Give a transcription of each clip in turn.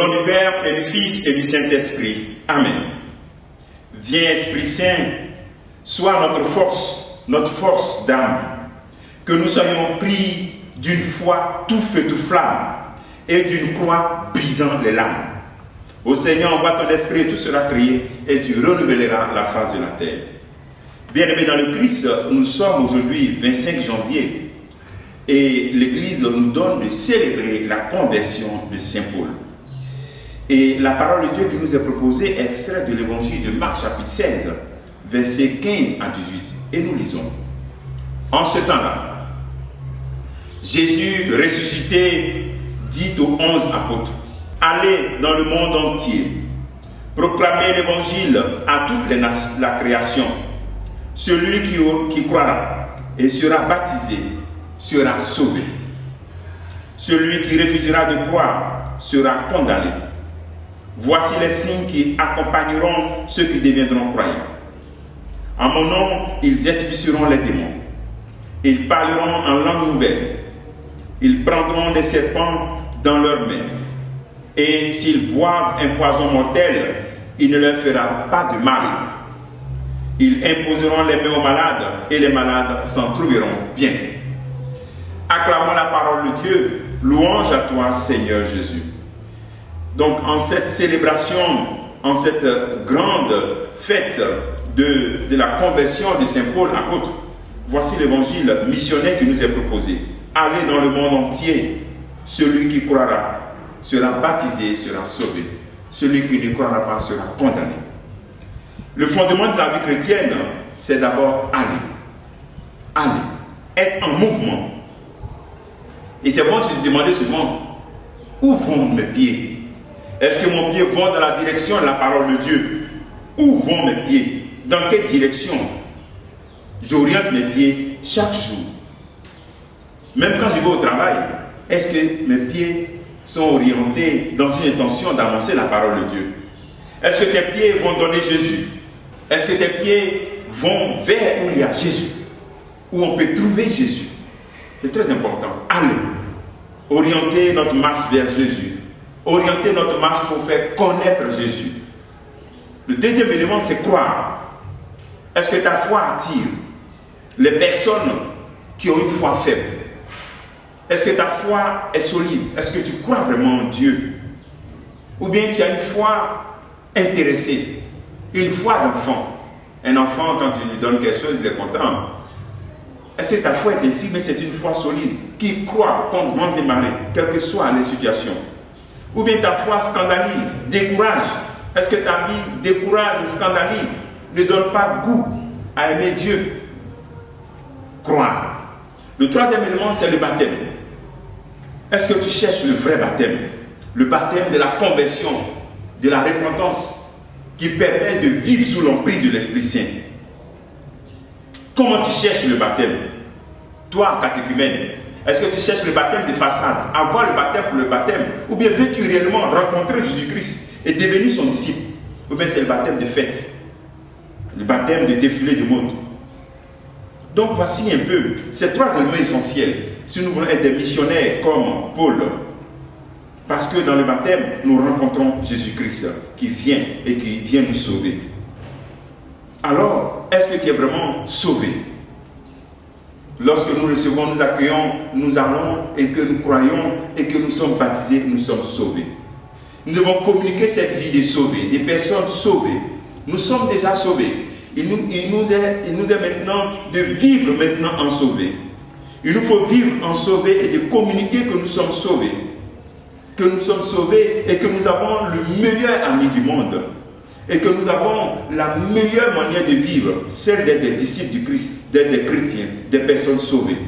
nom du Père et du Fils et du Saint-Esprit. Amen. Viens, Esprit Saint, sois notre force d'âme, que nous soyons pris d'une foi tout feu, tout flamme, et d'une croix brisant les lames. Ô Seigneur, envoie ton esprit et tout sera créé, et tu renouvelleras la face de la terre. Bien-aimés dans le Christ, nous sommes aujourd'hui 25 janvier, et l'Église nous donne de célébrer la conversion de Saint Paul. Et la parole de Dieu qui nous est proposée est extraite de l'évangile de Marc chapitre 16, versets 15 à 18. Et nous lisons. En ce temps-là, Jésus ressuscité dit aux 11 apôtres, « Allez dans le monde entier, proclamez l'évangile à toute la création. Celui qui croira et sera baptisé sera sauvé. Celui qui refusera de croire sera condamné. Voici les signes qui accompagneront ceux qui deviendront croyants. En mon nom, ils expulseront les démons. Ils parleront en langue nouvelle. Ils prendront des serpents dans leurs mains. Et s'ils boivent un poison mortel, il ne leur fera pas de mal. Ils imposeront les mains aux malades et les malades s'en trouveront bien. Acclamons la parole de Dieu. Louange à toi, Seigneur Jésus. » Donc, en cette célébration, en cette grande fête de la conversion de Saint Paul apôtre, voici l'évangile missionnaire qui nous est proposé. Allez dans le monde entier. Celui qui croira sera baptisé, sera sauvé. Celui qui ne croira pas sera condamné. Le fondement de la vie chrétienne, c'est d'abord aller. Aller. Être en mouvement. Et c'est bon de se demander souvent, où vont mes pieds? Est-ce que mon pied va dans la direction de la parole de Dieu? Où vont mes pieds? Dans quelle direction j'oriente mes pieds chaque jour? Même quand je vais au travail, est-ce que mes pieds sont orientés dans une intention d'annoncer la parole de Dieu? Est-ce que tes pieds vont donner Jésus? Est-ce que tes pieds vont vers où il y a Jésus? Où on peut trouver Jésus? C'est très important. Allez, orienter notre marche vers Jésus. Orienter notre marche pour faire connaître Jésus. Le deuxième élément, c'est croire. Est-ce que ta foi attire les personnes qui ont une foi faible? Est-ce que ta foi est solide? Est-ce que tu crois vraiment en Dieu? Ou bien tu as une foi intéressée, une foi d'enfant. Un enfant, quand tu lui donnes quelque chose, il est content. Est-ce que ta foi est ainsi? Mais c'est une foi solide, qui croit contre vents et marées, quelles que soient les situations. Ou bien ta foi scandalise, décourage. Est-ce que ta vie décourage et scandalise? Ne donne pas goût à aimer Dieu. Croire. Le troisième élément, c'est le baptême. Est-ce que tu cherches le vrai baptême? Le baptême de la conversion, de la repentance, qui permet de vivre sous l'emprise de l'Esprit Saint. Comment tu cherches le baptême? Toi, catéchumène, est-ce que tu cherches le baptême de façade, avoir le baptême pour le baptême? Ou bien veux-tu réellement rencontrer Jésus-Christ et devenir son disciple? Ou bien c'est le baptême de fête, le baptême de défilé de mode. Donc voici un peu ces trois éléments essentiels si nous voulons être des missionnaires comme Paul. Parce que dans le baptême, nous rencontrons Jésus-Christ qui vient et qui vient nous sauver. Alors, est-ce que tu es vraiment sauvé? Lorsque nous recevons, nous accueillons, nous allons et que nous croyons et que nous sommes baptisés, nous sommes sauvés. Nous devons communiquer cette vie des sauvés, des personnes sauvées. Nous sommes déjà sauvés. Il nous est maintenant de vivre maintenant en sauvés. Il nous faut vivre en sauvés et de communiquer que nous sommes sauvés. Que nous sommes sauvés et que nous avons le meilleur ami du monde. Et que nous avons la meilleure manière de vivre, celle d'être des disciples du Christ, d'être des chrétiens, des personnes sauvées.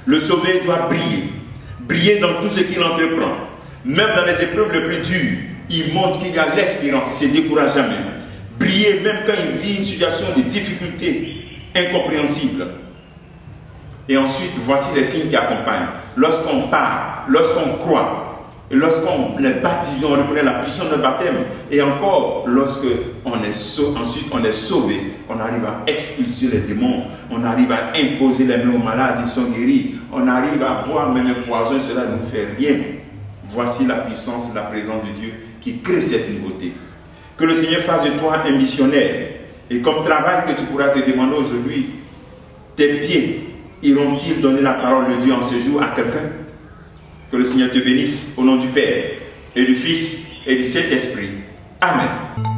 Le sauvé doit briller, briller dans tout ce qu'il entreprend. Même dans les épreuves les plus dures, il montre qu'il y a l'espérance, il ne se décourage jamais. Briller même quand il vit une situation de difficulté incompréhensible. Et ensuite, voici les signes qui accompagnent. Lorsqu'on part, lorsqu'on croit, et lorsqu'on est baptisé, on reconnaît la puissance de baptême. Et encore, lorsque ensuite on est sauvé, on arrive à expulser les démons. On arrive à imposer les mains aux malades, ils sont guéris. On arrive à boire même un poison, cela ne nous fait rien. Voici la puissance, la présence de Dieu qui crée cette nouveauté. Que le Seigneur fasse de toi un missionnaire. Et comme travail que tu pourras te demander aujourd'hui, tes pieds iront-ils donner la parole de Dieu en ce jour à quelqu'un? Que le Seigneur te bénisse au nom du Père et du Fils et du Saint-Esprit. Amen.